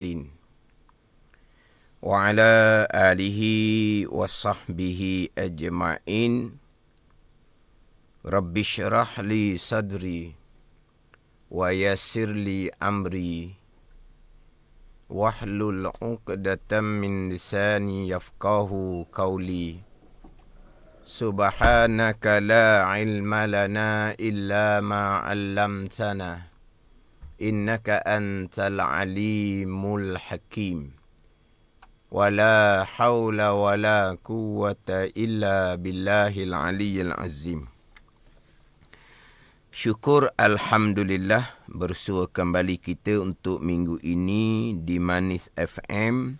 Wa ala alihi wa sahbihi ajma'in. Rabbi syrah li sadri wa yassir li amri wahlul 'uqdatam min lisani yafqahu qawli. Subhanaka la ilma lana illa ma 'allamtana innaka antal alimul hakim. Wala hawla wala quwwata illa billahil aliyyil azim. Syukur alhamdulillah, bersua kembali kita untuk minggu ini di Manis FM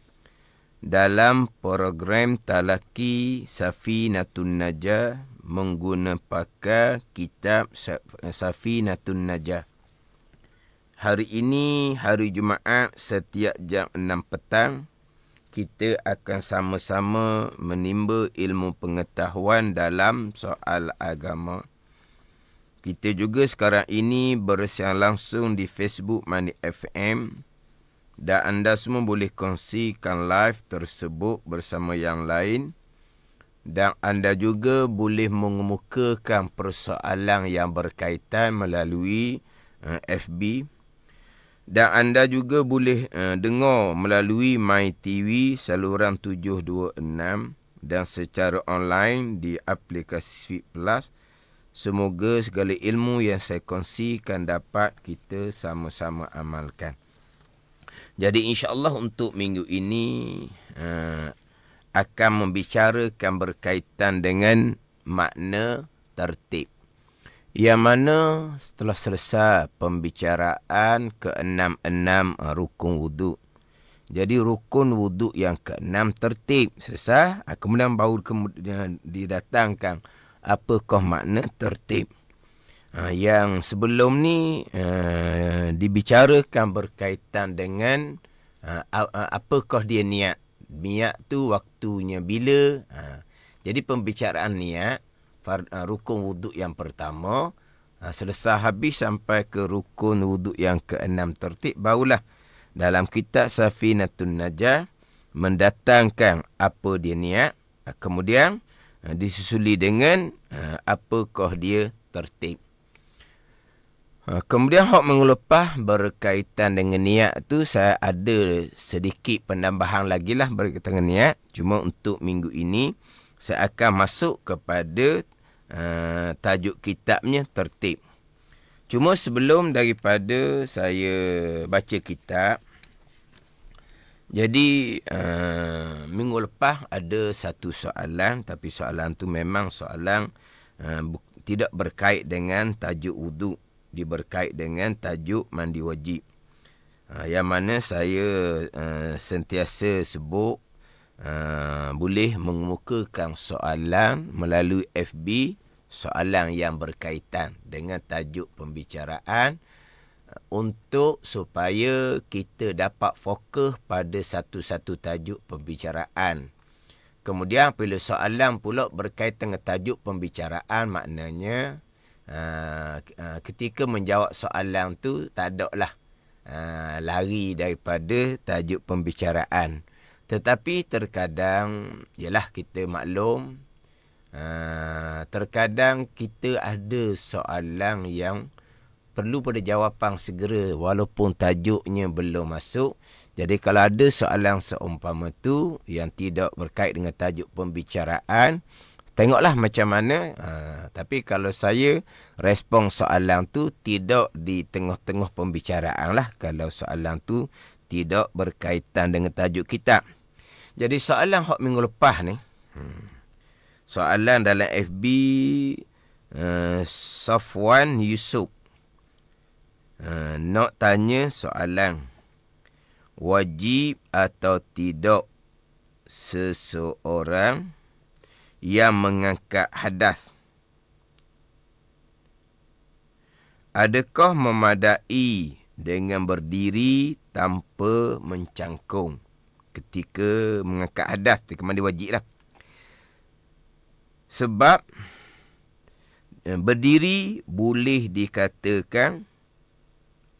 dalam program Talaki Safinatun Najah menggunakan pakai kitab Safinatun Najah. Hari ini hari Jumaat, setiap jam 6 petang kita akan sama-sama menimba ilmu pengetahuan dalam soal agama. Kita juga sekarang ini bersiaran langsung di Facebook Manis FM dan anda semua boleh kongsikan live tersebut bersama yang lain, dan anda juga boleh mengemukakan persoalan yang berkaitan melalui FB. Dan anda juga boleh dengar melalui MyTV saluran 726 dan secara online di aplikasi Plus. Semoga segala ilmu yang saya kongsikan dapat kita sama-sama amalkan. Jadi insya-Allah untuk minggu ini akan membicarakan berkaitan dengan makna tertib. Yang mana setelah selesai pembicaraan ke-6 rukun wuduk. Jadi rukun wuduk yang ke-6 tertib selesai, kemudian baru didatangkan apakah makna tertib. Yang sebelum ni dibicarakan berkaitan dengan apakah dia niat. Niat tu waktunya bila. Jadi pembicaraan niat rukun wuduk yang pertama selesai habis sampai ke rukun wuduk yang ke-6 tertib, barulah dalam kitab Safinatun Najah mendatangkan apa dia niat, kemudian disusuli dengan apakah dia tertib. Kemudian hak minggu lepas berkaitan dengan niat tu saya ada sedikit penambahan lagi lah berkaitan dengan niat. Cuma untuk minggu ini saya akan masuk kepada tajuk kitabnya tertib. Cuma sebelum daripada saya baca kitab, jadi minggu lepas ada satu soalan, tapi soalan tu memang soalan tidak berkait dengan tajuk wuduk, dia berkait dengan tajuk mandi wajib. Yang mana saya sentiasa sebut boleh mengemukakan soalan melalui FB, soalan yang berkaitan dengan tajuk pembicaraan untuk supaya kita dapat fokus pada satu-satu tajuk pembicaraan. Kemudian apabila soalan pula berkaitan dengan tajuk pembicaraan, maknanya ketika menjawab soalan tu tak ada lah lari daripada tajuk pembicaraan. Tetapi terkadang, yalah kita maklum, terkadang kita ada soalan yang perlu pada jawapan segera walaupun tajuknya belum masuk. Jadi kalau ada soalan seumpama tu yang tidak berkait dengan tajuk pembicaraan, tengoklah macam mana. Tapi kalau saya respon soalan tu tidak di tengah-tengah pembicaraan lah, kalau soalan tu tidak berkaitan dengan tajuk kitab. Jadi soalan hak minggu lepas ni, soalan dalam FB Safwan Yusuf nak tanya soalan, wajib atau tidak seseorang yang mengangkat hadas, adakah memadai dengan berdiri tanpa mencangkung ketika mengangkat hadas, ketika mandi wajib lah. Sebab berdiri boleh dikatakan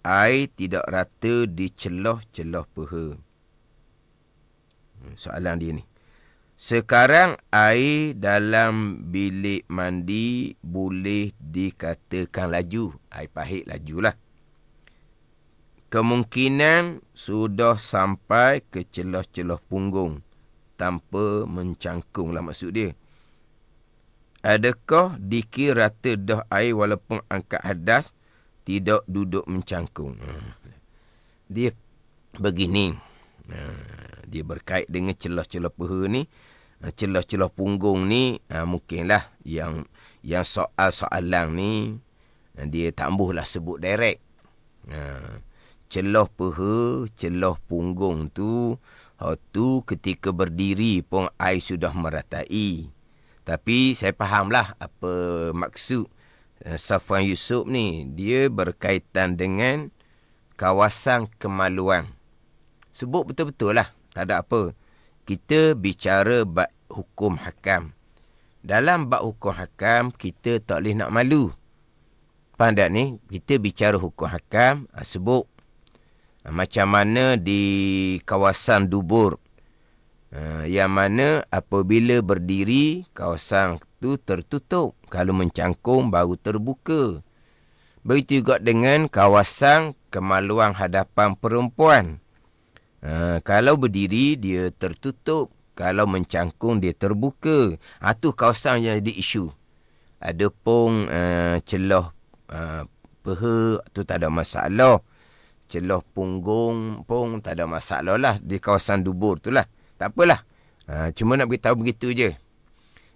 air tidak rata di celah-celah peha. Soalan dia ni. Sekarang air dalam bilik mandi boleh dikatakan laju. Air pahit lajulah. Kemungkinan sudah sampai ke celah-celah punggung tanpa mencangkung lah maksud dia. Adakah dikira rata dah air walaupun angkat hadas tidak duduk mencangkung? Dia begini. Dia berkait dengan celah-celah peha ni. Celah-celah punggung ni mungkinlah yang soalan ni dia tak ambuhlah sebut direct. Celah peha, celah punggung tu ketika berdiri pun air sudah meratai. Tapi saya fahamlah apa maksud Safwan Yusof ni. Dia berkaitan dengan kawasan kemaluan. Sebut betul-betul lah. Tak ada apa. Kita bicara bab hukum hakam. Dalam bab hukum hakam, kita tak boleh nak malu. Faham tak ni? Kita bicara hukum hakam, sebut macam mana di kawasan dubur. Yang mana apabila berdiri, kawasan tu tertutup. Kalau mencangkung, baru terbuka. Begitu juga dengan kawasan kemaluan hadapan perempuan. Kalau berdiri, dia tertutup. Kalau mencangkung, dia terbuka. Itu kawasan yang jadi isu. Adapun celah peha, tu tak ada masalah. Celah punggung pun tak ada masalah lah. Di kawasan dubur tu lah. Tak apalah. Cuma nak beritahu begitu je.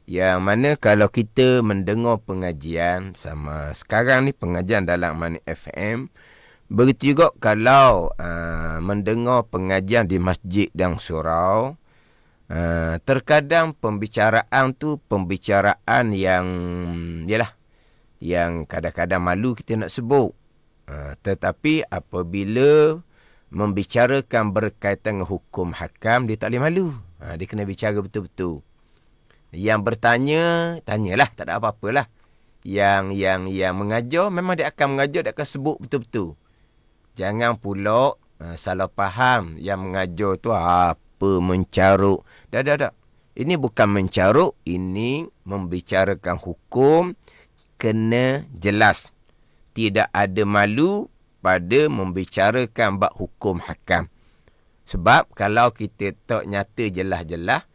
Yang mana kalau kita mendengar pengajian sama sekarang ni, pengajian dalam Mani FM, begitu juga kalau mendengar pengajian di masjid dan surau, terkadang pembicaraan tu pembicaraan yang kadang-kadang malu kita nak sebut. Tetapi apabila membicarakan berkaitan dengan hukum hakam, dia tak boleh malu. Dia kena bicara betul-betul. Yang bertanya, tanyalah, tak ada apa-apalah. Yang mengajar, memang dia akan mengajar, dia akan sebut betul-betul. Jangan pula salah faham yang mengajar tu apa mencaruk. Dah. Ini bukan mencaruk, ini membicarakan hukum, kena jelas. Tidak ada malu pada membicarakan bab hukum hakam. Sebab kalau kita tak nyata jelas-jelas,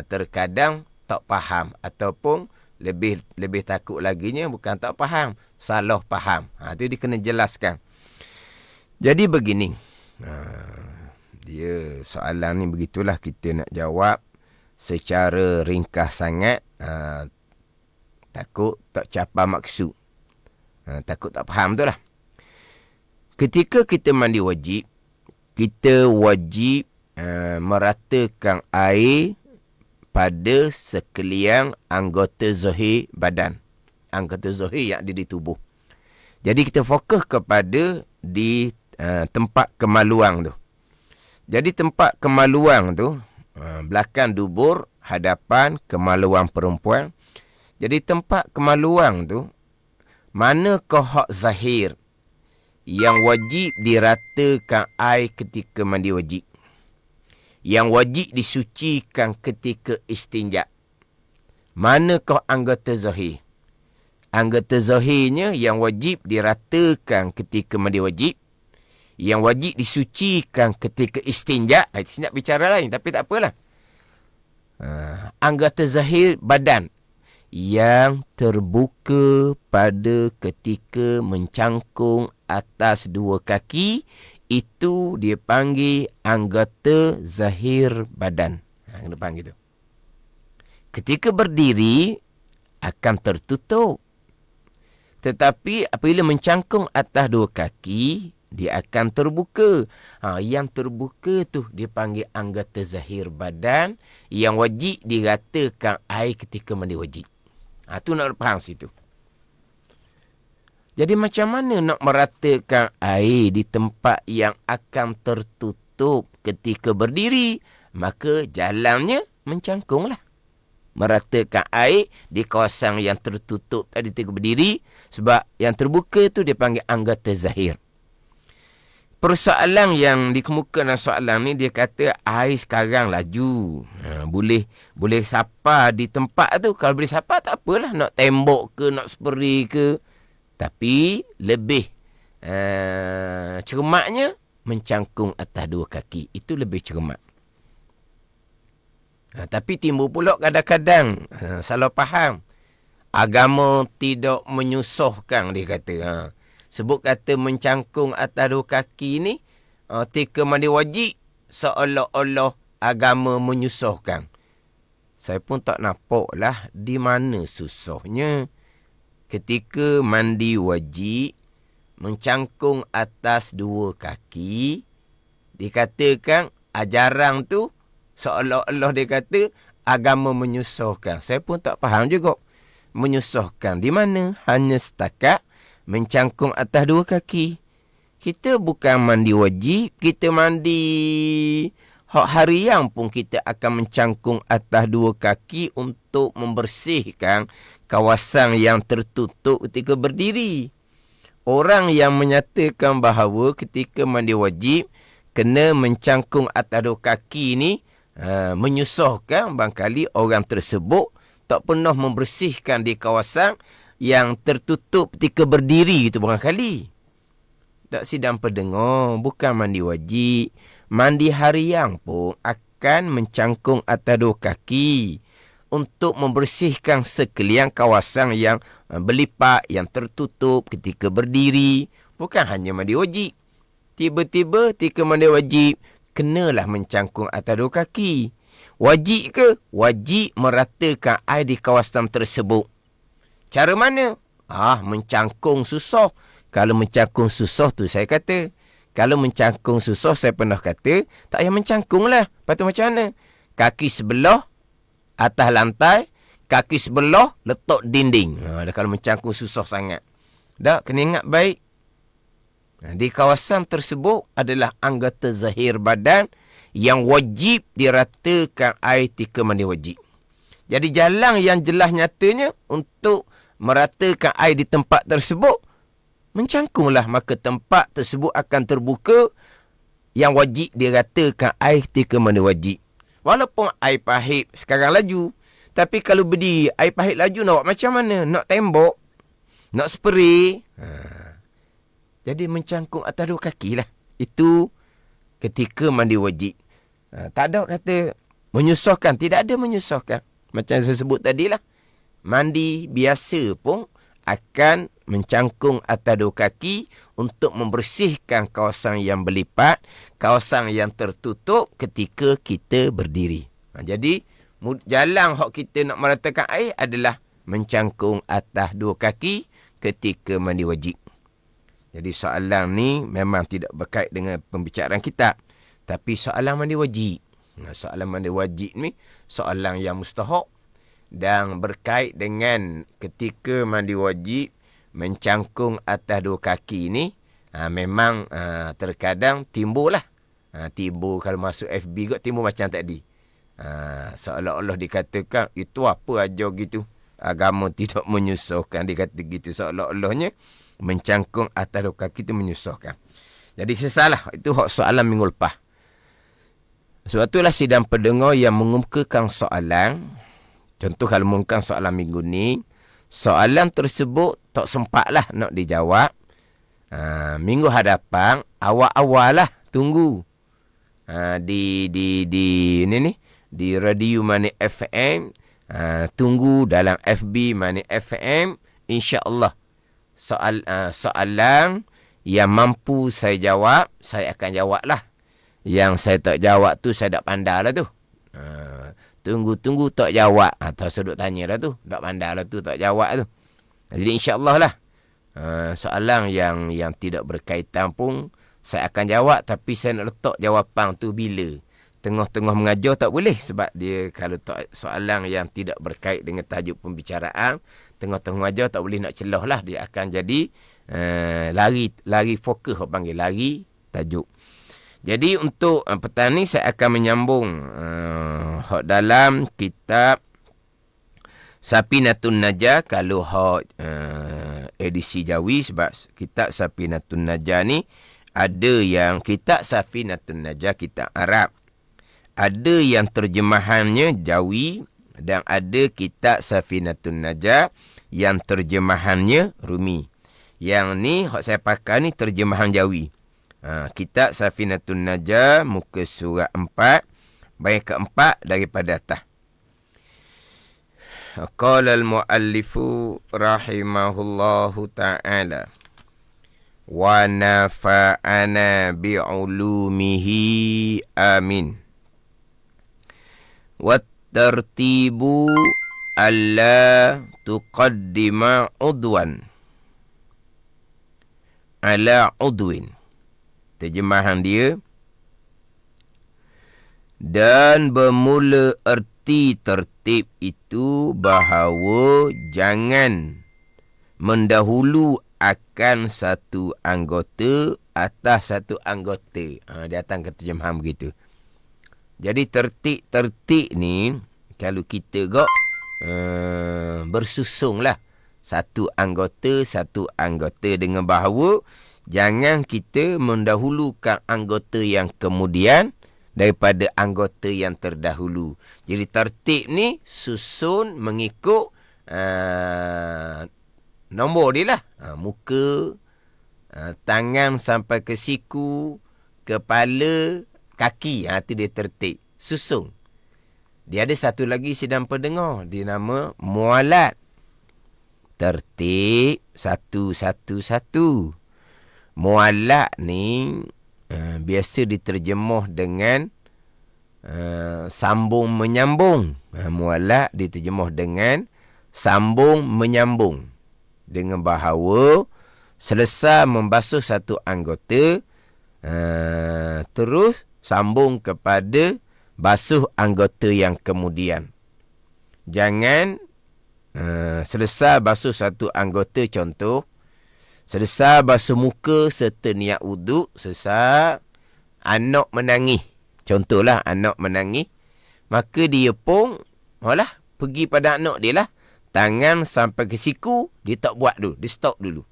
terkadang tak faham ataupun lebih takut laginya bukan tak faham, salah faham. Itu dia kena jelaskan. Jadi begini. Dia soalan ni begitulah kita nak jawab secara ringkas sangat. Takut tak capai maksud. Takut tak faham tu lah. Ketika kita mandi wajib, kita wajib meratakan air pada sekalian anggota zahir badan. Anggota zahir yang ada di tubuh. Jadi kita fokus kepada di tempat kemaluan tu. Jadi tempat kemaluan tu, belakang dubur, hadapan kemaluan perempuan. Jadi tempat kemaluan tu, manakah hak zahir yang wajib diratakan air ketika mandi wajib? Yang wajib disucikan ketika istinja. Manakah anggota zahir? Anggota zahirnya yang wajib diratakan ketika mandi wajib, yang wajib disucikan ketika istinja. Istinja bicara lain, tapi tak apalah. Anggota zahir badan yang terbuka pada ketika mencangkung atas dua kaki, itu dia panggil anggota zahir badan. Kena panggil tu. Ketika berdiri akan tertutup. Tetapi apabila mencangkung atas dua kaki, dia akan terbuka. Yang terbuka tu dia panggil anggota zahir badan yang wajib diratakan air ketika mandi wajib. Tu nak faham situ. Jadi macam mana nak meratakan air di tempat yang akan tertutup ketika berdiri? Maka jalannya mencangkunglah. Meratakan air di kawasan yang tertutup tadi ketika berdiri. Sebab yang terbuka tu dia panggil anggota zahir. persoalan yang dikemukakan dalam soalan ni, dia kata air sekarang laju. Boleh sapa di tempat tu. Kalau boleh sapa tak apalah. Nak tembok ke, nak spray ke. Tapi lebih cermatnya mencangkung atas dua kaki. Itu lebih cermat. Tapi timbul pula kadang-kadang salah faham. Agama tidak menyusahkan, dia kata. Sebut kata mencangkung atas dua kaki ni, ketika mandi wajib, seolah-olah agama menyusahkan. Saya pun tak nampak lah di mana susahnya. Ketika mandi wajib, mencangkung atas dua kaki, dikatakan ajaran tu, seolah-olah dia kata agama menyusahkan. Saya pun tak faham juga. Menyusahkan di mana? Hanya setakat mencangkung atas dua kaki. Kita bukan mandi wajib, kita mandi hak harian pun kita akan mencangkung atas dua kaki untuk membersihkan kawasan yang tertutup ketika berdiri. Orang yang menyatakan bahawa ketika mandi wajib kena mencangkung atas dua kaki ni menyusahkan, barangkali orang tersebut tak pernah membersihkan di kawasan yang tertutup ketika berdiri itu barangkali. Tak sidang pendengar, bukan mandi wajib. Mandi harian pun akan mencangkung atas dua kaki untuk membersihkan sekalian kawasan yang berlipat, yang tertutup ketika berdiri. Bukan hanya mandi wajib. Tiba-tiba ketika mandi wajib, kenalah mencangkung atas dua kaki. Wajib ke? Wajib meratakan air di kawasan tersebut. Cara mana? Mencangkung susah. Kalau mencangkung susah tu saya kata. Kalau mencangkung susah saya pernah kata, tak payah mencangkung lah. Lepas tu macam mana? Kaki sebelah atas lantai, kaki sebelah letak dinding. Kalau mencangkung susah sangat. Tak, kena ingat baik. Di kawasan tersebut adalah anggota zahir badan yang wajib diratakan air ketika mandi wajib. Jadi jalan yang jelas nyatanya untuk meratakan air di tempat tersebut, mencangkunglah, maka tempat tersebut akan terbuka yang wajib diratakan air ketika mandi wajib. Walaupun air pahit sekarang laju, tapi kalau berdiri air pahit laju nak buat macam mana? Nak tembok? Nak spray? Jadi mencangkung atas dua kaki lah. Itu ketika mandi wajib. Tak ada kata menyusahkan. Tidak ada menyusahkan. Macam saya sebut tadilah. Mandi biasa pun akan mencangkung atas dua kaki untuk membersihkan kawasan yang berlipat, kawasan yang tertutup ketika kita berdiri. Jadi, jalan hak kita nak meratakan air adalah mencangkung atas dua kaki ketika mandi wajib. Jadi soalan ni memang tidak berkait dengan pembicaraan kita. Tapi soalan mandi wajib. Soalan mandi wajib ni soalan yang mustahak. Dan berkait dengan ketika mandi wajib mencangkung atas dua kaki ni, memang terkadang timbul lah. Timbul kalau masuk FB kot, timbul macam tadi. Seolah-olah dikatakan itu apa aja gitu. Agama tidak menyusahkan, dikata gitu. Seolah-olahnya mencangkung atas dua kaki itu menyusahkan. Jadi sesalah. Itu soalan minggu lepas. Sebab itulah sidang pendengar yang mengemukakan soalan. Contoh kalau mengumumkan soalan minggu ni, soalan tersebut tak sempat lah nak dijawab. Minggu hadapan, awal-awal lah tunggu. Di radio Mani FM, tunggu dalam FB Mani FM, insya-Allah soalan yang mampu saya jawab, saya akan jawab lah. Yang saya tak jawab tu, saya tak pandai lah tu. Tunggu-tunggu tak jawab. Atau sudut tanya lah tu. Tak pandai lah tu, tak jawab tu. Jadi insya-Allah lah. Soalan yang tidak berkaitan pun saya akan jawab. Tapi saya nak letak jawapan tu bila. Tengah-tengah mengajar tak boleh. Sebab dia kalau soalan yang tidak berkait dengan tajuk pembicaraan, tengah-tengah mengajar tak boleh nak celah lah. Dia akan jadi lari fokus. Panggil lari tajuk. Jadi untuk petang ni saya akan menyambung dalam kitab Sapinatun Najah. Kalau edisi Jawi, sebab kitab Sapinatun Najah ni Ada yang kitab Safinatun Najah, kitab Arab. Ada yang terjemahannya Jawi dan ada kitab Safinatun Najah yang terjemahannya Rumi. Yang ni hak saya pakai ni terjemahan Jawi. Kitab Safinatun Najah muka surat 4 baik keempat daripada atas. Qala al-muallifu rahimahullahu ta'ala wa nafa'ana bi'ulumihi amin. Wa tartibu alla tuqaddima udwan ala udwin. Terjemahan dia, dan bermula erti tertib itu bahawa jangan mendahulu akan satu anggota atas satu anggota. Dia datang ke terjemahan begitu. Jadi tertib ni, kalau kita bersusung lah satu anggota dengan bahawa jangan kita mendahulukan anggota yang kemudian daripada anggota yang terdahulu. Jadi tertib ni susun mengikut nombor dia lah. Muka, tangan sampai ke siku, kepala, kaki. Itu dia tertib. Susun. Dia ada satu lagi sedang pendengar. Dia nama mualat. Tertib satu. Mualat ni biasa diterjemah dengan sambung menyambung. Mualat diterjemah dengan sambung menyambung. Dengan bahawa selesai membasuh satu anggota, terus sambung kepada basuh anggota yang kemudian. Jangan selesai basuh satu anggota, contoh, selesai basuh muka serta niat wuduk, selesai anak menangis. Contohlah anak menangis, maka dia pun pergi pada anak dia lah. Tangan sampai ke siku, dia tak buat dulu, dia stop dulu.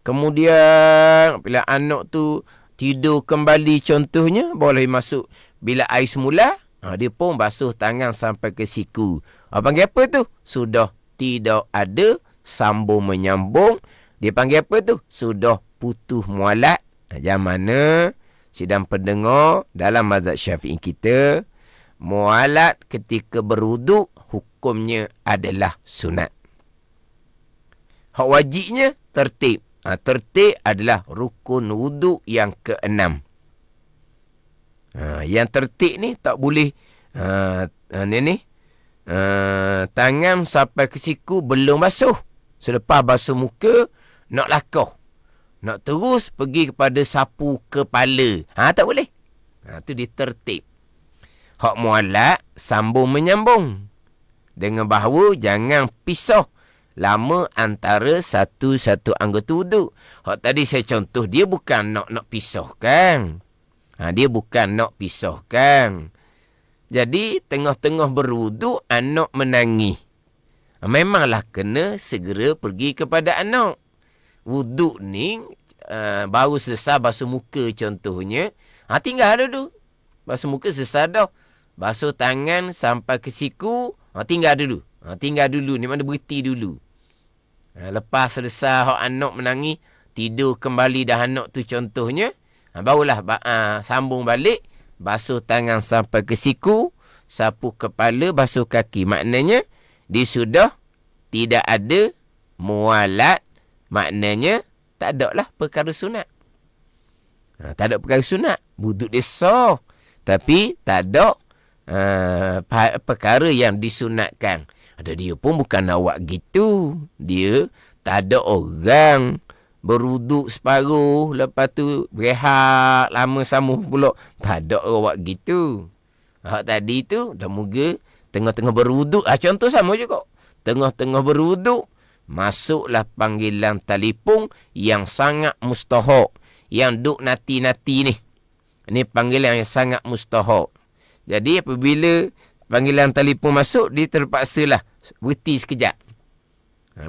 Kemudian bila anak tu tidur kembali contohnya, boleh masuk bila air semula, dia pun basuh tangan sampai ke siku. Panggil apa tu? Sudah tidak ada sambung menyambung. Dia panggil apa tu? Sudah putus mualat. Yang mana sidang pendengar dalam mazhab Syafi'i kita, mualat ketika berwuduk hukumnya adalah sunat. Hak wajibnya tertib. Tertib adalah rukun wuduk yang ke-6. Yang tertib ni tak boleh tangan sampai ke siku belum basuh. Selepas basuh muka, nak lakah. Nak terus pergi kepada sapu kepala. Tak boleh. Itu dia tertib. Hak mualat, sambung menyambung. Dengan bahawa jangan pisah lama antara satu anggota wuduk. Hak tadi saya contoh, dia bukan nak pisahkan. Dia bukan nak pisahkan. Jadi, tengah-tengah berwuduk, anak menangis. Memanglah kena segera pergi kepada anak. Wuduk ni, baru selesai basuh muka contohnya. Tinggal dulu. Basuh muka selesai dah. Basuh tangan sampai ke siku. Tinggal dulu. Tinggal dulu. Ni mana berhenti dulu. Lepas selesai hak anak menangis, tidur kembali dah anak tu contohnya. Barulah sambung balik. Basuh tangan sampai ke siku. Sapu kepala, basuh kaki. Maknanya, dia sudah tidak ada mualat. Maknanya, tak ada lah perkara sunat. Tak ada perkara sunat. Wuduk dia sah. Tapi, tak ada perkara yang disunatkan. Ada dia pun bukan nak buat gitu. Dia tak ada orang berwuduk separuh, lepas tu berehat lama sama pula. Tak ada orang buat gitu. Hak tadi tu dah moga tengah-tengah berwuduk. Contoh sama juga. Tengah-tengah berwuduk, masuklah panggilan telefon yang sangat mustahak. Yang duk nati-nati ni. Ini panggilan yang sangat mustahak. Jadi apabila panggilan telefon masuk, dia terpaksalah berhenti sekejap.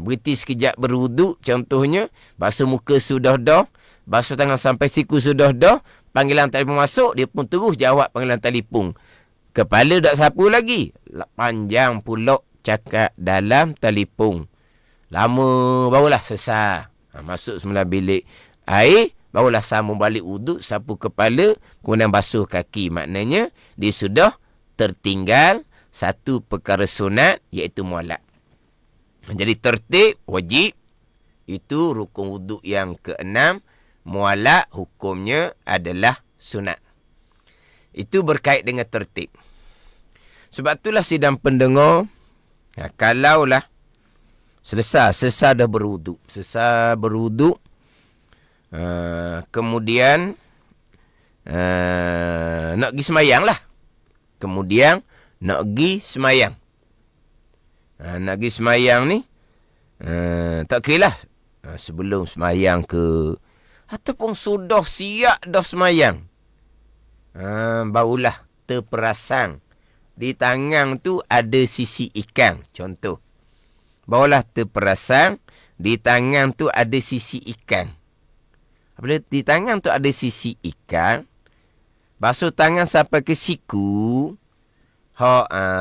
Berhenti sekejap berwuduk, contohnya basuh muka sudah dah, Basuh tangan sampai siku sudah dah. Panggilan telefon masuk, dia pun terus jawab panggilan telefon. Kepala tak sapu lagi. Panjang pula cakap dalam telefon. Lama barulah selesai. Masuk semula bilik air, barulah sambung balik wuduk, sapu kepala, kemudian basuh kaki. Maknanya, dia sudah tertinggal satu perkara sunat, iaitu mualak. Jadi tertib, wajib. Itu rukun wuduk yang ke-6. Mualak hukumnya adalah sunat. Itu berkait dengan tertib. Sebab itulah sidang pendengar, kalaulah selesai dah berwuduk. Selesai berwuduk, kemudian nak pergi semayang lah. Kemudian nak pergi semayang. Nak pergi semayang ni, tak kira lah. Sebelum semayang ke, ataupun sudah siap dah semayang, barulah terperasan di tangan tu ada sisi ikan. Contoh, barulah terperasan di tangan tu ada sisi ikan. Apabila di tangan tu ada sisi ikan, basuh tangan sampai ke siku,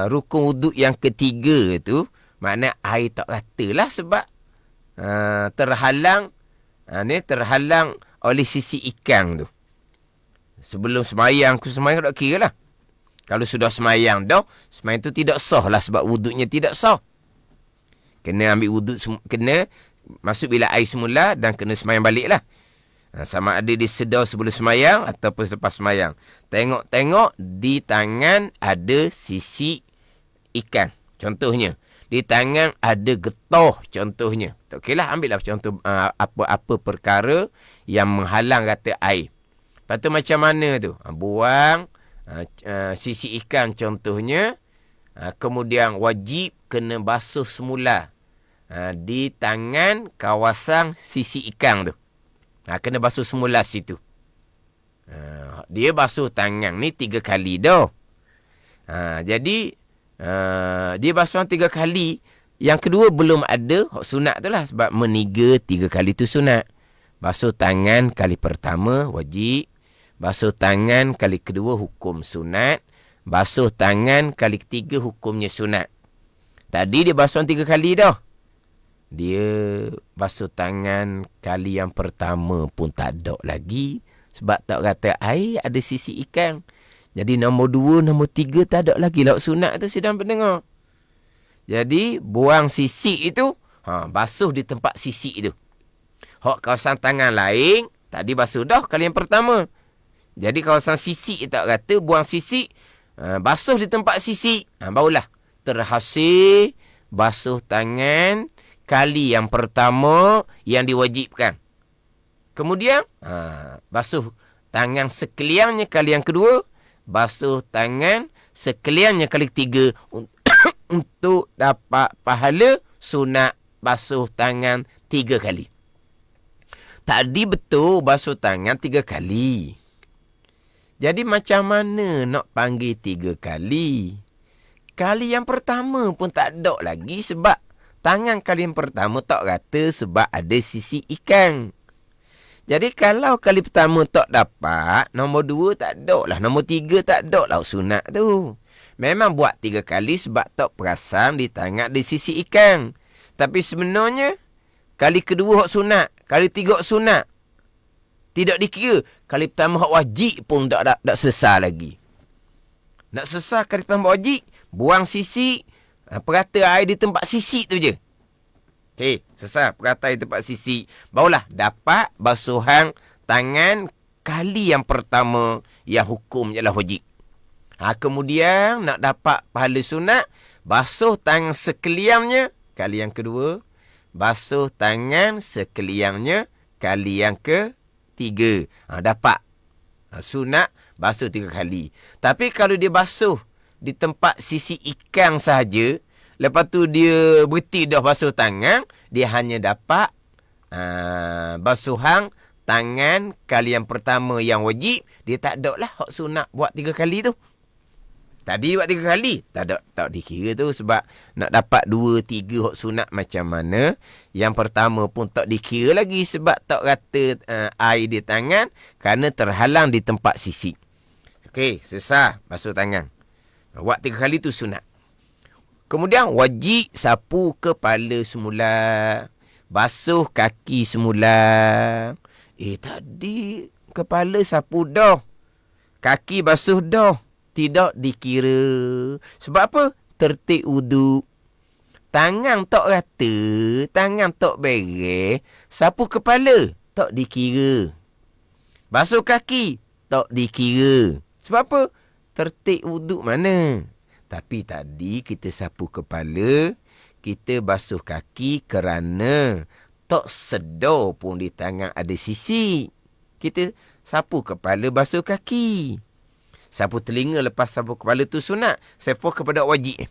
rukun wuduk yang ketiga tu, makna air tak rata lah sebab terhalang oleh sisi ikan tu. Sebelum semayang, tak kira lah. Kalau sudah semayang dah, semayang tu tidak sah lah sebab wuduknya tidak sah. Kena ambil wuduk, kena masuk bilik air semula dan kena semayang balik lah. Sama ada disedar sebelum semayang ataupun selepas semayang. Tengok-tengok di tangan ada sisi ikan. Contohnya, di tangan ada getah. Contohnya. Okeylah, ambil lah contoh apa-apa perkara yang menghalang rata air. Lepas tu macam mana tu? Buang sisi ikan contohnya. Kemudian wajib kena basuh semula di tangan kawasan sisi ikan tu. Kena basuh semula situ. Dia basuh tangan ni 3 kali dah. Jadi dia basuh 3 kali. Yang kedua belum ada sunat tu lah. Sebab meniga 3 kali tu sunat. Basuh tangan kali pertama wajib. Basuh tangan kali kedua hukum sunat. Basuh tangan kali ketiga hukumnya sunat. Tadi dia basuh 3 kali dah. Dia basuh tangan kali yang pertama pun tak ada lagi. Sebab tak kata air ada sisi ikan. Jadi nombor 2, nombor 3 tak ada lagi lauk sunat tu sidang pendengar. Jadi buang sisi itu, basuh di tempat sisi itu. Hak kawasan tangan lain, tadi basuh dah kali yang pertama. Jadi kawasan sisi tak kata, buang sisi, basuh di tempat sisi. Barulah terhasil basuh tangan kali yang pertama yang diwajibkan. Kemudian, basuh tangan sekaliannya kali yang kedua. Basuh tangan sekaliannya kali ketiga untuk dapat pahala sunat basuh tangan 3 kali. Tadi betul basuh tangan 3 kali. Jadi macam mana nak panggil 3 kali? Kali yang pertama pun tak ada lagi sebab tangan kali yang pertama tak rata sebab ada sisi ikan. Jadi kalau kali pertama tak dapat, nombor 2 tak ada lah, nombor 3 tak ada lah sunat tu. Memang buat 3 kali sebab tak perasan di tangan di sisi ikan. Tapi sebenarnya, kali kedua hak sunat, kali 3 hak sunat. Tidak dikira. Kali pertama hak wajib pun tak selesai lagi. Nak selesai kali pertama wajib, buang sisi, perata air di tempat sisi tu je. Okey, selesai perata air di tempat sisi. Barulah dapat basuhan tangan kali yang pertama yang hukum ialah wajib. Kemudian nak dapat pahala sunat, basuh tangan sekaliannya kali yang kedua, basuh tangan sekaliannya kali yang ketiga. Dapat sunat basuh 3 kali. Tapi kalau dia basuh di tempat sisi ikan sahaja, lepas tu dia berhenti dah basuh tangan, dia hanya dapat basuhan tangan kali yang pertama yang wajib, dia tak ada lah hak sunat buat 3 kali tu. Tadi buat 3 kali. Tak dikira tu sebab nak dapat 2, 3 hok sunat macam mana. Yang pertama pun tak dikira lagi sebab tak rata air di tangan kerana terhalang di tempat sisi. Okey, selesai basuh tangan. Buat 3 kali tu sunat. Kemudian wajib sapu kepala semula. Basuh kaki semula. Tadi kepala sapu dah. Kaki basuh dah. Tidak dikira. Sebab apa? Tertib wuduk. Tangan tak rata. Tangan tak beres. Sapu kepala. Tak dikira. Basuh kaki. Tak dikira. Sebab apa? Tertib wuduk mana? Tapi tadi kita sapu kepala. Kita basuh kaki kerana tak sedar pun di tangan ada sisi. Kita sapu kepala, basuh kaki. Sapu telinga lepas sapu kepala tu sunat. Sapu kepada wajib.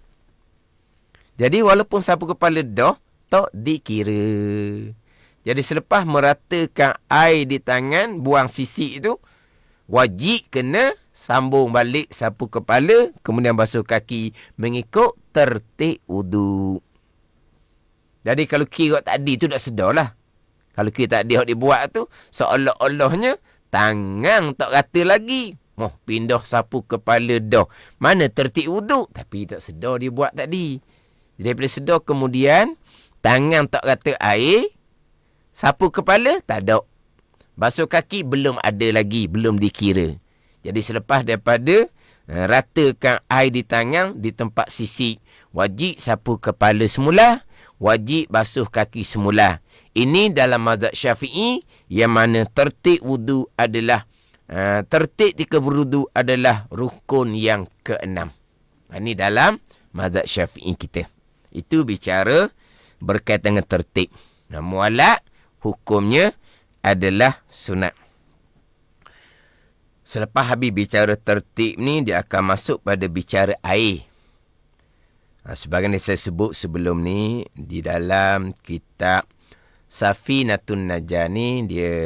Jadi walaupun sapu kepala dah, tak dikira. Jadi selepas meratakan air di tangan, buang sisi tu, wajib kena sambung balik sapu kepala, kemudian basuh kaki mengikut tertib wuduk. Jadi kalau kira tadi tu dah sedar lah. Kalau kira tadi yang dibuat tu, seolah-olahnya tangan tak rata lagi. Pindah sapu kepala dah. Mana tertib wuduk? Tapi tak sedar dia buat tadi. Daripada sedar kemudian, tangan tak rata air, sapu kepala tak ada. Basuh kaki belum ada lagi, belum dikira. Jadi selepas daripada ratakan air di tangan di tempat sisi, wajib sapu kepala semula, wajib basuh kaki semula. Ini dalam mazhab Syafi'i yang mana tertib wudu adalah tertib ketika berwudu adalah rukun yang ke-6. Ini dalam mazhab Syafi'i kita. Itu bicara berkaitan dengan tertib. Mualak hukumnya adalah sunat. Selepas habis bicara tertib ni, dia akan masuk pada bicara air. Sebagaimana saya sebut sebelum ni, di dalam kitab Safinatun Najah ni, dia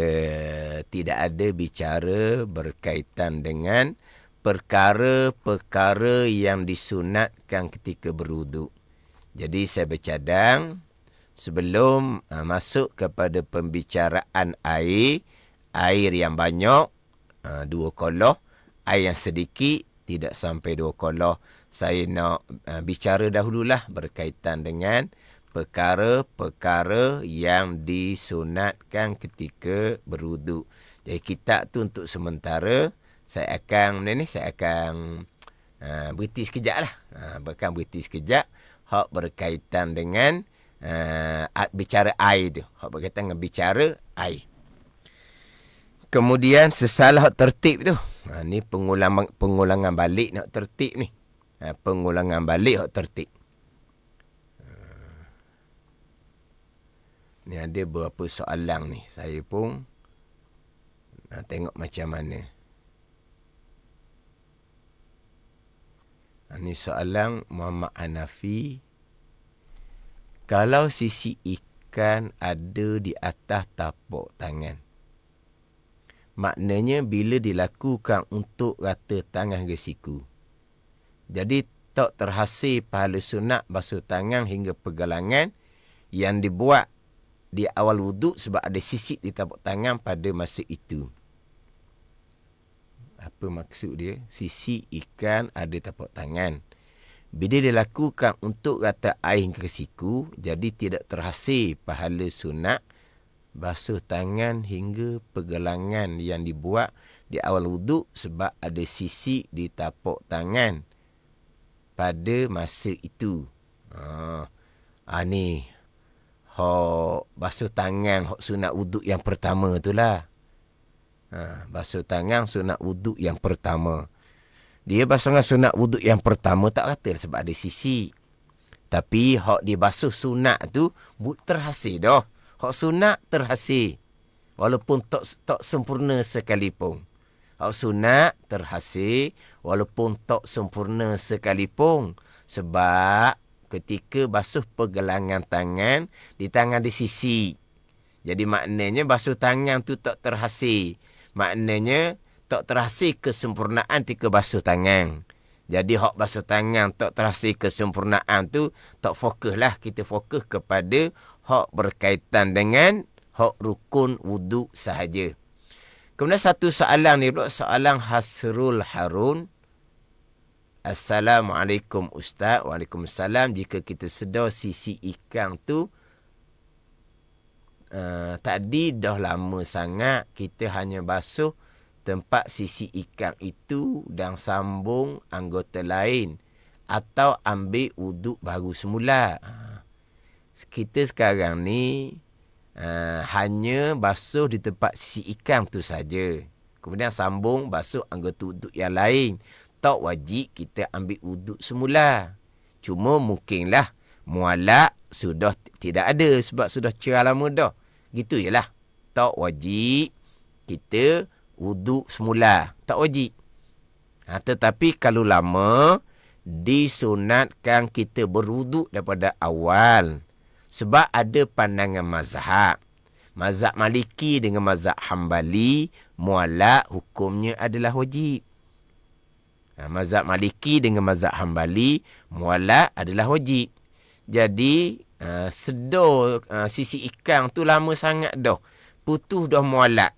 tidak ada bicara berkaitan dengan perkara-perkara yang disunatkan ketika berwuduk. Jadi saya bercadang, sebelum masuk kepada pembicaraan air yang banyak, 2 kolah, air yang sedikit, tidak sampai 2 kolah, saya nak bicara dahululah berkaitan dengan perkara-perkara yang disunatkan ketika berwuduk. Jadi kitab tu untuk sementara saya akan berhenti sekejap lah. Berhenti sekejap hak berkaitan dengan bicara air tu. Hak berkaitan dengan bicara air. Kemudian sesalah hak tertib tu. Ni pengulangan balik nak tertib ni. Pengulangan balik hak tertib. Ni ada beberapa soalan ni. Saya pun nak tengok macam mana. Ni soalan Muhammad Hanafi. Kalau sisi ikan ada di atas tapak tangan, maknanya bila dilakukan untuk rata tangan ke siku, jadi tak terhasil pahala sunat basuh tangan hingga pergelangan yang dibuat di awal wuduk sebab ada sisik di tapak tangan pada masa itu. Apa maksud dia? Sisik ikan ada tapak tangan. Bila dilakukan untuk rata air hingga ke siku, jadi tidak terhasil pahala sunat basuh tangan hingga pergelangan yang dibuat di awal wuduk sebab ada sisik di tapak tangan pada masa itu. Ni basuh tangan sunat wuduk yang pertama tu lah. Basuh tangan sunat wuduk yang pertama. Dia basuh tangan sunat wuduk yang pertama tak kata sebab ada sisi. Tapi hak dia basuh sunat tu terhasil dah. Hak sunat terhasil. Walaupun tak sempurna sekalipun. Hak sunat terhasil walaupun tak sempurna sekalipun. Sebab ketika basuh pergelangan tangan, di tangan di sisi. Jadi maknanya basuh tangan tu tak terhasil. Maknanya tak terhasil kesempurnaan ketika basuh tangan. Jadi hak basuh tangan tak terasa kesempurnaan tu tak fokus lah. Kita fokus kepada hak berkaitan dengan hak rukun wuduk sahaja. Kemudian satu soalan ni pula, soalan Hasrul Harun. Assalamualaikum Ustaz. Waalaikumsalam. Jika kita sedar sisi ikan tu tadi dah lama sangat, kita hanya basuh tempat sisi ikan itu dan sambung anggota lain atau ambil wuduk baru semula. Kita sekarang ni hanya basuh di tempat sisi ikan tu saja. Kemudian sambung basuh anggota wuduk yang lain. Tak wajib kita ambil wuduk semula. Cuma mungkinlah mualak sudah tidak ada sebab sudah cerah lama dah. Gitu je lah. Tak wajib kita wuduk semula. Tak wajib. Tetapi kalau lama, disunatkan kita berwuduk daripada awal. Sebab ada pandangan mazhab. Mazhab Maliki dengan mazhab Hambali, mualak hukumnya adalah wajib. Mazhab Maliki dengan mazhab Hambali, mualak adalah wajib. Jadi, sedar sisi ikan tu lama sangat dah. Putus dah mualak.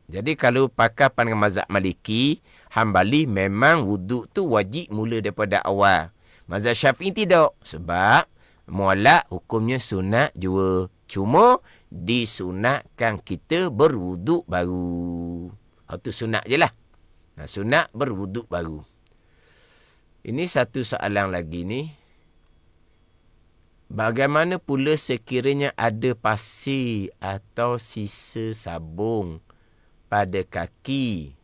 Jadi kalau pakai pandangan mazhab Maliki, Hambali memang wuduk tu wajib mula daripada awal. Mazhab Syafi'i tidak. Sebab mualak hukumnya sunat jua. Cuma disunatkan kita berwuduk baru. Itu sunat je lah. Sunat berwuduk baru. Ini satu soalan lagi ni. Bagaimana pula sekiranya ada pasir atau sisa sabung pada kaki?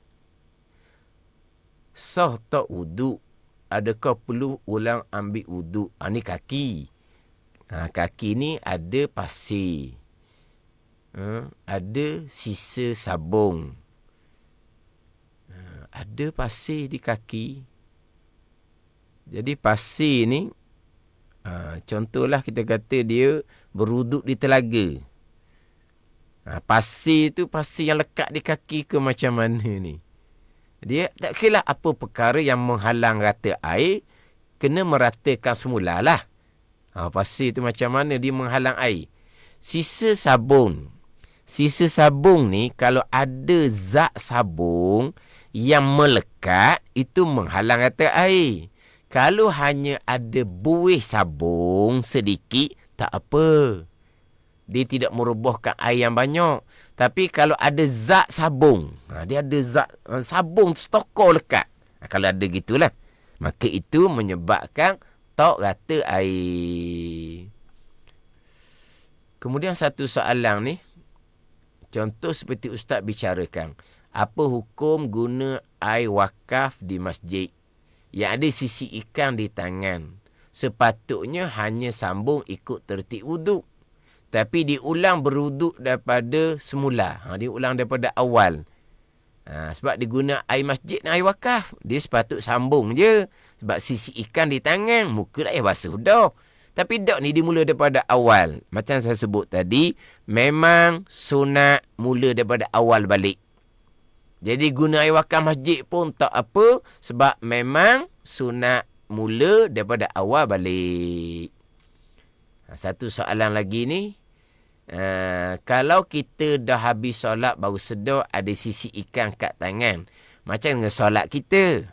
Sah tak wuduk? Adakah perlu ulang ambil wuduk? Ni kaki. Kaki ni ada pasir. Ada sisa sabung. Ada pasir di kaki. Jadi pasir ni, contohlah kita kata dia berwuduk di telaga. Pasir tu pasir yang lekat di kaki ke macam mana ni? Dia tak kira apa perkara yang menghalang rata air, kena meratakan semula lah. Pasir tu macam mana dia menghalang air? Sisa sabung. Sisa sabung ni kalau ada zat sabung yang melekat, itu menghalang rata air. Kalau hanya ada buih sabung sedikit, tak apa. Dia tidak merobohkan air yang banyak. Tapi kalau ada zat sabung, dia ada zat sabung stokor lekat. Kalau ada gitulah, maka itu menyebabkan tak rata air. Kemudian satu soalan ni, contoh seperti Ustaz bicarakan, apa hukum guna air wakaf di masjid yang ada sisi ikan di tangan? Sepatutnya hanya sambung ikut tertib wuduk. Tapi diulang berwuduk daripada semula. Diulang daripada awal. Sebab diguna air masjid dan air wakaf. Dia sepatut sambung je. Sebab sisi ikan di tangan, muka dah basuh dah. Tapi dak ni dimula daripada awal. Macam saya sebut tadi, memang sunat mula daripada awal balik. Jadi guna air wakaf masjid pun tak apa. Sebab memang sunat mula daripada awal balik. Satu soalan lagi ni. Kalau kita dah habis solat baru sedar ada sisi ikan kat tangan, macam dengan solat kita,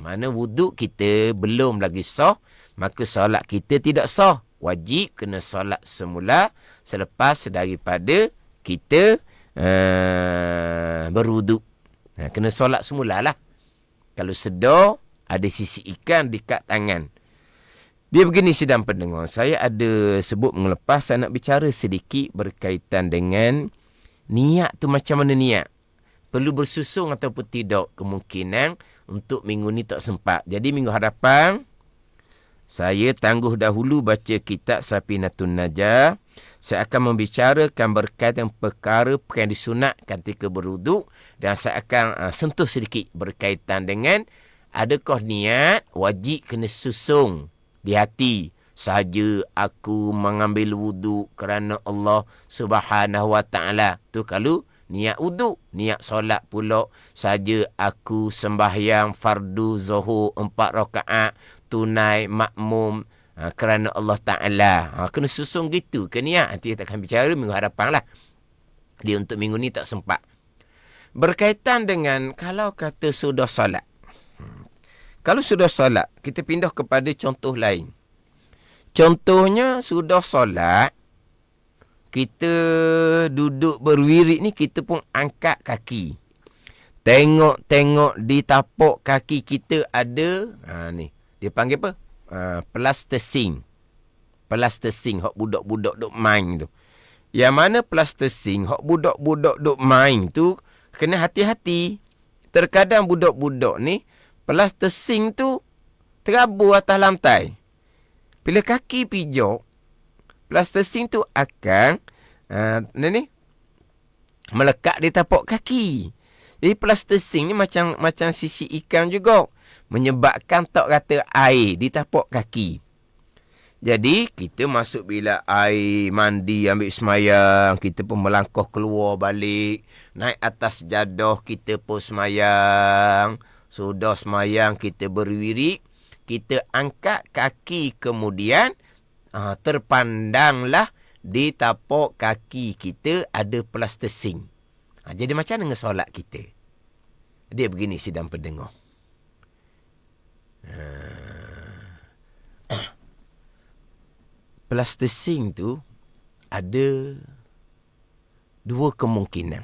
mana wuduk kita belum lagi sah, maka solat kita tidak sah. Wajib kena solat semula selepas daripada kita berwuduk. Kena solat semulalah kalau sedar ada sisi ikan di kat tangan. Dia begini sedang pendengar. Saya ada sebut mengelepas, saya nak bicara sedikit berkaitan dengan niat tu macam mana niat. Perlu bersusung ataupun tidak. Kemungkinan untuk minggu ni tak sempat. Jadi minggu hadapan, saya tangguh dahulu baca kitab Safinatun Najah. Saya akan membicarakan berkaitan perkara yang disunatkan ketika berwuduk. Dan saya akan sentuh sedikit berkaitan dengan adakah niat wajib kena susung di hati sahaja aku mengambil wuduk kerana Allah Subhanahu Wa Taala. Tu kalau niat wudu, niat solat pula saja aku sembahyang fardu zuhur 4 rakaat tunai makmum kerana Allah Ta'ala. Kena susun gitu ke niat. Nanti kita akan bicara minggu hadapan lah. Dia untuk minggu ni tak sempat. Berkaitan dengan kalau kata sudah solat. Kalau sudah solat, kita pindah kepada contoh lain. Contohnya sudah solat, kita duduk berwirid ni, kita pun angkat kaki. Tengok-tengok di tapak kaki kita ada, ni, dia panggil apa? Plastising. Plastising, hak budak-budak duk main tu. Yang mana plastising, hak budak-budak duk main tu, kena hati-hati. Terkadang budak-budak ni, plastising tu terabur atas lantai. Bila kaki pijak, plastising tu akan melekat di tapak kaki. Jadi plastising ni macam sisi ikan juga, menyebabkan tak rata air di tapak kaki. Jadi kita masuk bilik air, mandi, ambil semayang, kita pun melangkah keluar balik, naik atas sejadah, kita pun semayang. Sudah semayang, kita berwirid, kita angkat kaki, kemudian terpandanglah di tapak kaki kita ada plastising. Jadi macam dengan solat kita. Dia begini sidang pendengar. Plastising tu ada dua kemungkinan.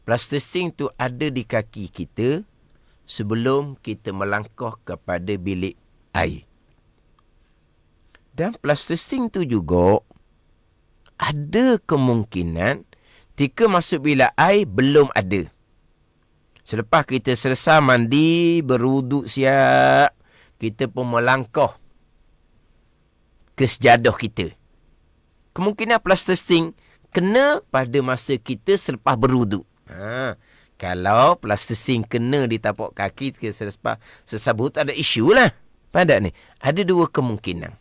Plastising tu ada di kaki kita sebelum kita melangkah kepada bilik air. Dan plastising tu juga ada kemungkinan ketika masuk bilik air belum ada. Selepas kita selesai mandi, berwuduk siap, kita pun melangkah ke sejadah kita. Kemungkinan plastising kena pada masa kita selepas berwuduk. Kalau plastising kena di tapak kaki kita selesai berwuduk, tak ada isu lah. Pada ni, ada dua kemungkinan.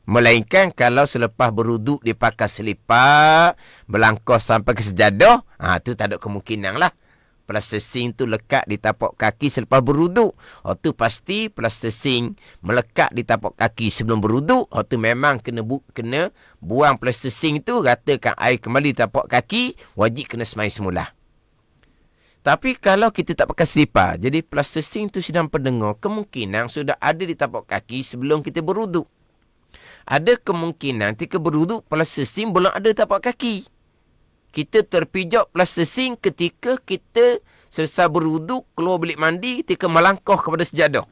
Melainkan kalau selepas berwuduk dia pakai selipar, melangkah sampai ke sejadah, tu tak ada kemungkinan lah. Plastising tu lekat di tapak kaki selepas berwuduk. Tu pasti plastising melekat di tapak kaki sebelum berwuduk. Tu memang kena buang plastising tu, ratakan air kembali di tapak kaki, wajib kena semai semula. Tapi kalau kita tak pakai selipar, jadi plastising tu sedang pendengar, kemungkinan sudah ada di tapak kaki sebelum kita berwuduk. Ada kemungkinan ketika berwuduk, plastising belum ada di tapak kaki. Kita terpijak plastising ketika kita selesai berwuduk, keluar bilik mandi, ketika melangkah kepada sejadah.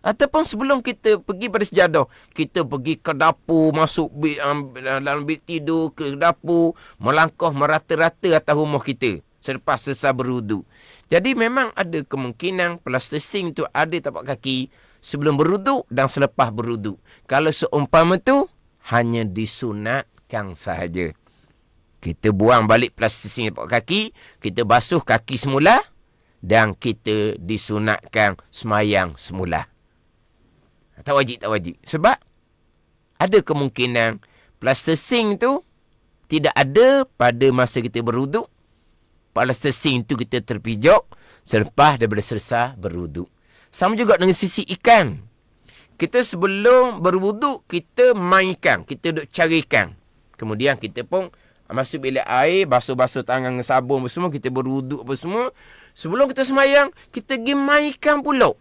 Ataupun sebelum kita pergi pada sejadah, kita pergi ke dapur, masuk dalam bilik tidur, ke dapur, melangkah merata-rata atas rumah kita selepas selesai berwuduk. Jadi memang ada kemungkinan plastising tu ada tapak kaki sebelum berwuduk dan selepas berwuduk. Kalau seumpama tu, hanya disunatkan sahaja. Kita buang balik plastising tapak kaki, kita basuh kaki semula dan kita disunatkan semayang semula. Tak wajib. Sebab ada kemungkinan plastising tu tidak ada pada masa kita berwuduk. Plastising tu kita terpijak selepas daripada selesai berwuduk. Sama juga dengan sisi ikan. Kita sebelum berwuduk, kita main ikan. Kita duk cari ikan. Kemudian kita pun masuk bilik air, basuh-basuh tangan dengan sabun semua, kita berwuduk apa semua. Sebelum kita semayang, kita pergi main ikan pula.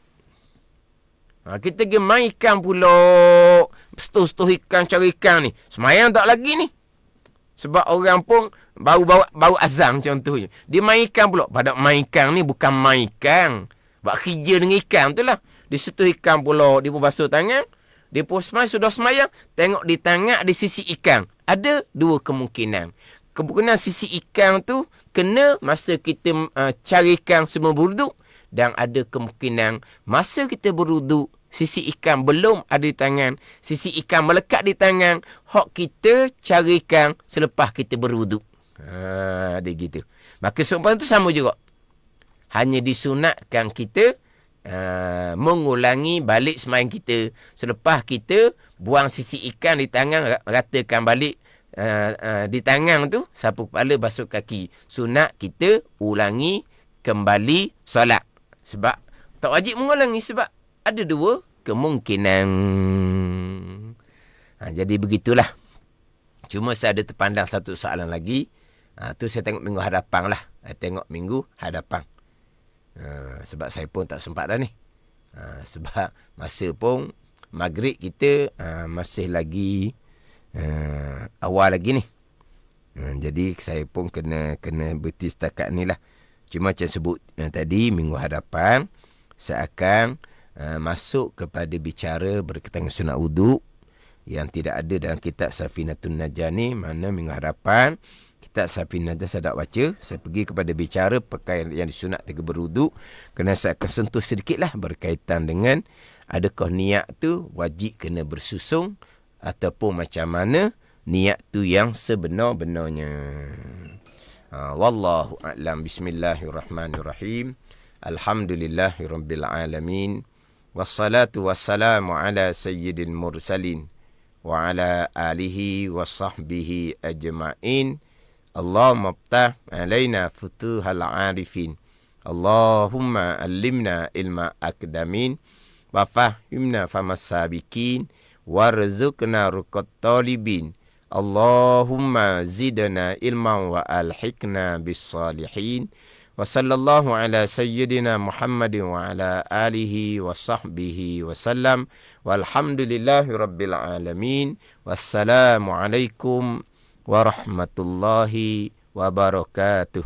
Kita pergi main ikan pula. Setuh-setuh ikan, cari ikan ni. Semayang tak lagi ni. Sebab orang pun bau azam contohnya. Dia main ikan pula. Pada main ikan ni bukan main ikan. Buat kerja dengan ikan tu lah. Dia setuh ikan pula. Dia pun basuh tangan. Dia pun sudah semayang. Tengok di tangan ada sisi ikan. Ada dua kemungkinan. Kemungkinan sisi ikan tu kena masa kita cari ikan sebelum berwuduk. Dan ada kemungkinan masa kita berwuduk, sisi ikan belum ada di tangan. Sisi ikan melekat di tangan. Hak kita cari ikan selepas kita berwuduk. Dia gitu. Maka seumpama tu sama juga. Hanya disunatkan kita mengulangi balik semayang kita selepas kita buang sisi ikan di tangan, ratakan balik di tangan tu, sapu kepala, basuh kaki. Sunat kita ulangi kembali solat. Sebab tak wajib mengulangi sebab ada dua kemungkinan. Jadi begitulah. Cuma saya ada terpandang satu soalan lagi. Tu saya tengok minggu hadapan lah. Tengok minggu hadapan. Sebab saya pun tak sempat dah ni. Sebab masa pun maghrib kita masih lagi awal lagi ni. Jadi saya pun kena berhenti setakat ni lah. Cuma macam sebut tadi, minggu hadapan saya akan masuk kepada bicara berkaitan dengan sunat wuduk yang tidak ada dalam kitab Safinatun Najah ni. Mana minggu hadapan kitab Safinatun Najah saya tak baca. Saya pergi kepada bicara pakaian yang disunat ketika berwuduk. Kerana saya akan sentuh sedikit lah berkaitan dengan adakah niat tu wajib kena bersusung ataupun macam mana niat tu yang sebenar-benarnya. Wallahu a'lam. Bismillahirrahmanirrahim. Alhamdulillahirabbil alamin. Wassalatu wassalamu ala sayyidil mursalin wa ala alihi wa sahbihi ajma'in. Allahumma ftah alaina futuhal arifin. Allahumma allimna ilma akdamin wa fahimna famas sabiqin warzuqna ruqat talibin. Allahumma zidna ilman wa alhiqna bis salihin. Wa sallallahu ala sayyidina Muhammadin wa ala alihi wa sahbihi wa sallam. Walhamdulillahi rabbil alamin. Wassalamu alaikum warahmatullahi wabarakatuh.